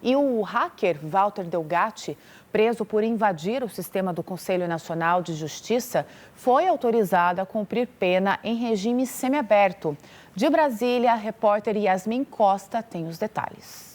E o hacker Walter Delgatti, preso por invadir o sistema do Conselho Nacional de Justiça, foi autorizado a cumprir pena em regime semiaberto. De Brasília, a repórter Yasmin Costa tem os detalhes.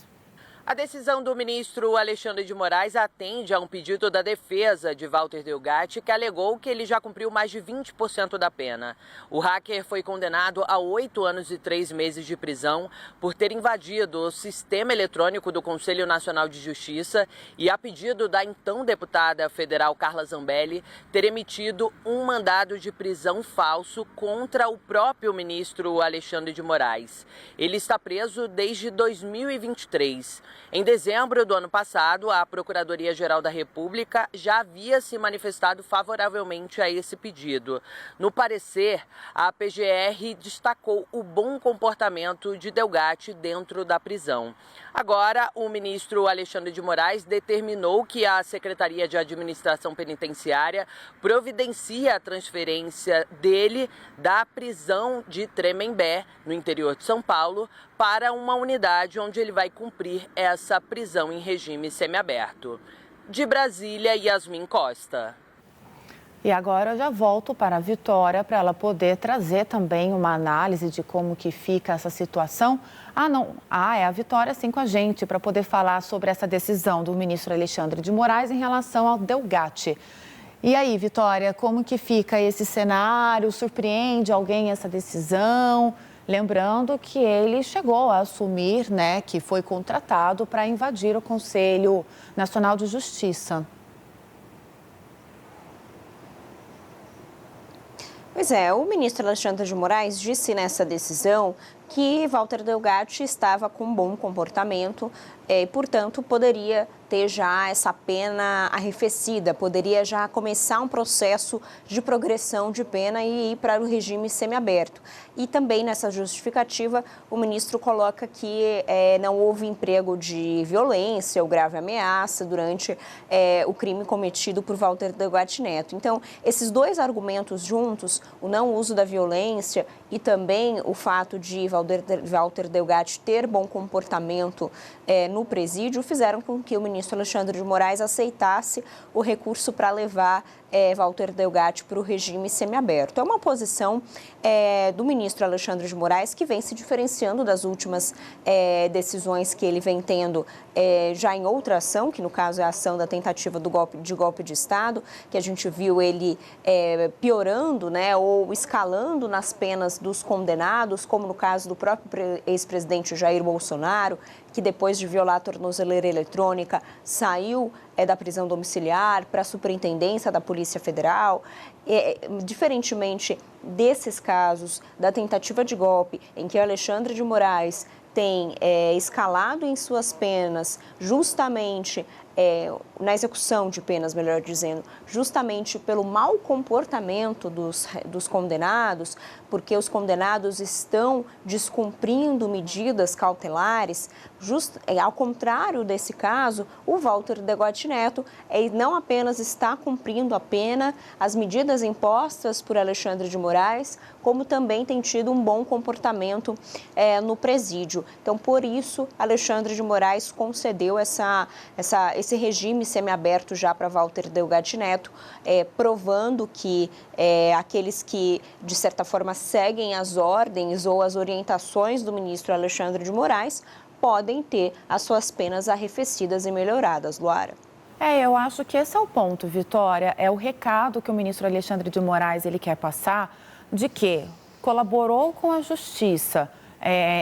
A decisão do ministro Alexandre de Moraes atende a um pedido da defesa de Walter Delgatti, que alegou que ele já cumpriu mais de 20% da pena. O hacker foi condenado a 8 anos e 3 meses de prisão por ter invadido o sistema eletrônico do Conselho Nacional de Justiça e, a pedido da então deputada federal Carla Zambelli, ter emitido um mandado de prisão falso contra o próprio ministro Alexandre de Moraes. Ele está preso desde 2023. Em dezembro do ano passado, a Procuradoria-Geral da República já havia se manifestado favoravelmente a esse pedido. No parecer, a PGR destacou o bom comportamento de Delgatti dentro da prisão. Agora, o ministro Alexandre de Moraes determinou que a Secretaria de Administração Penitenciária providencie a transferência dele da prisão de Tremembé, no interior de São Paulo, para uma unidade onde ele vai cumprir essa prisão em regime semiaberto. De Brasília, Yasmin Costa. E agora eu já volto para a Vitória para ela poder trazer também uma análise de como que fica essa situação. É a Vitória sim com a gente para poder falar sobre essa decisão do ministro Alexandre de Moraes em relação ao Delgatti. E aí, Vitória, como que fica esse cenário? Surpreende alguém essa decisão? Lembrando que ele chegou a assumir, que foi contratado para invadir o Conselho Nacional de Justiça. Pois é, o ministro Alexandre de Moraes disse nessa decisão que Walter Delgatti estava com bom comportamento e, portanto, poderia ter já essa pena arrefecida, poderia já começar um processo de progressão de pena e ir para o regime semiaberto. E também nessa justificativa, o ministro coloca que não houve emprego de violência ou grave ameaça durante o crime cometido por Walter Delgatti Neto. Então, esses dois argumentos juntos, o não uso da violência e também o fato de Walter Delgatti ter bom comportamento no presídio, fizeram com que o ministro Alexandre de Moraes aceitasse o recurso para levar Walter Delgatti para o regime semiaberto. É uma posição do ministro Alexandre de Moraes que vem se diferenciando das últimas decisões que ele vem tendo já em outra ação, que no caso é a ação da tentativa de golpe de Estado, que a gente viu ele piorando, ou escalando nas penas dos condenados, como no caso do próprio ex-presidente Jair Bolsonaro, que depois de violar a tornozeleira eletrônica saiu da prisão domiciliar para a superintendência da Polícia Federal. Diferentemente desses casos da tentativa de golpe, em que Alexandre de Moraes tem escalado em suas penas justamente na execução de penas, melhor dizendo, justamente pelo mau comportamento dos condenados, porque os condenados estão descumprindo medidas cautelares. Ao contrário desse caso, o Walter Delgatti Neto não apenas está cumprindo a pena, as medidas impostas por Alexandre de Moraes, como também tem tido um bom comportamento no presídio. Então, por isso, Alexandre de Moraes concedeu esse regime semiaberto já para Walter Delgatti Neto, provando que aqueles que, de certa forma, seguem as ordens ou as orientações do ministro Alexandre de Moraes podem ter as suas penas arrefecidas e melhoradas, Luara. Eu acho que esse é o ponto, Vitória. É o recado que o ministro Alexandre de Moraes ele quer passar de que colaborou com a justiça,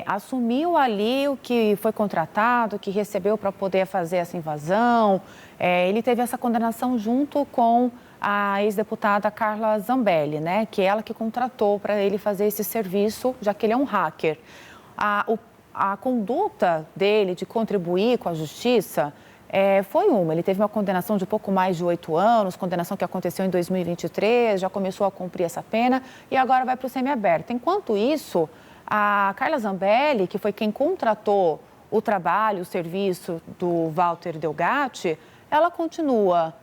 assumiu ali o que foi contratado, que recebeu para poder fazer essa invasão. Ele teve essa condenação junto com a ex-deputada Carla Zambelli, que é ela que contratou para ele fazer esse serviço, já que ele é um hacker. A conduta dele de contribuir com a justiça foi ele teve uma condenação de pouco mais de 8 anos, condenação que aconteceu em 2023, já começou a cumprir essa pena e agora vai para o semiaberto. Enquanto isso, a Carla Zambelli, que foi quem contratou o trabalho, o serviço do Walter Delgatti, ela continua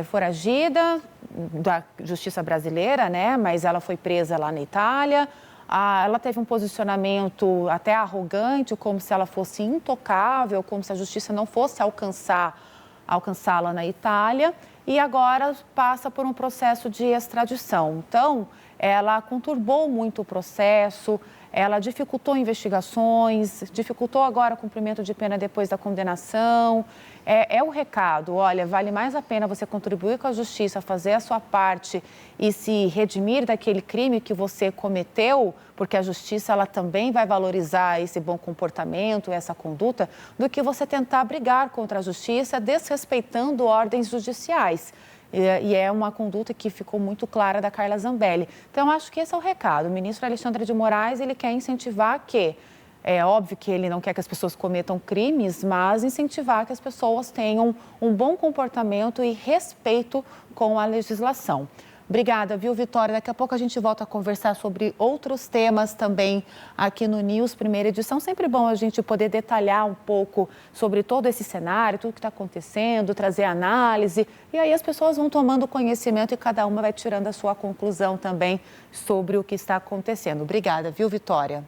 foragida da justiça brasileira, mas ela foi presa lá na Itália. Ela teve um posicionamento até arrogante, como se ela fosse intocável, como se a justiça não fosse alcançá-la na Itália, e agora passa por um processo de extradição. Então, ela conturbou muito o processo, ela dificultou investigações, dificultou agora o cumprimento de pena depois da condenação. É o recado, olha, vale mais a pena você contribuir com a justiça, fazer a sua parte e se redimir daquele crime que você cometeu, porque a justiça ela também vai valorizar esse bom comportamento, essa conduta, do que você tentar brigar contra a justiça, desrespeitando ordens judiciais. E é uma conduta que ficou muito clara da Carla Zambelli. Então, acho que esse é o recado. O ministro Alexandre de Moraes, ele quer incentivar que, é óbvio que ele não quer que as pessoas cometam crimes, mas incentivar que as pessoas tenham um bom comportamento e respeito com a legislação. Obrigada, viu, Vitória? Daqui a pouco a gente volta a conversar sobre outros temas também aqui no News Primeira Edição. Sempre bom a gente poder detalhar um pouco sobre todo esse cenário, tudo que está acontecendo, trazer análise. E aí as pessoas vão tomando conhecimento e cada uma vai tirando a sua conclusão também sobre o que está acontecendo. Obrigada, viu, Vitória?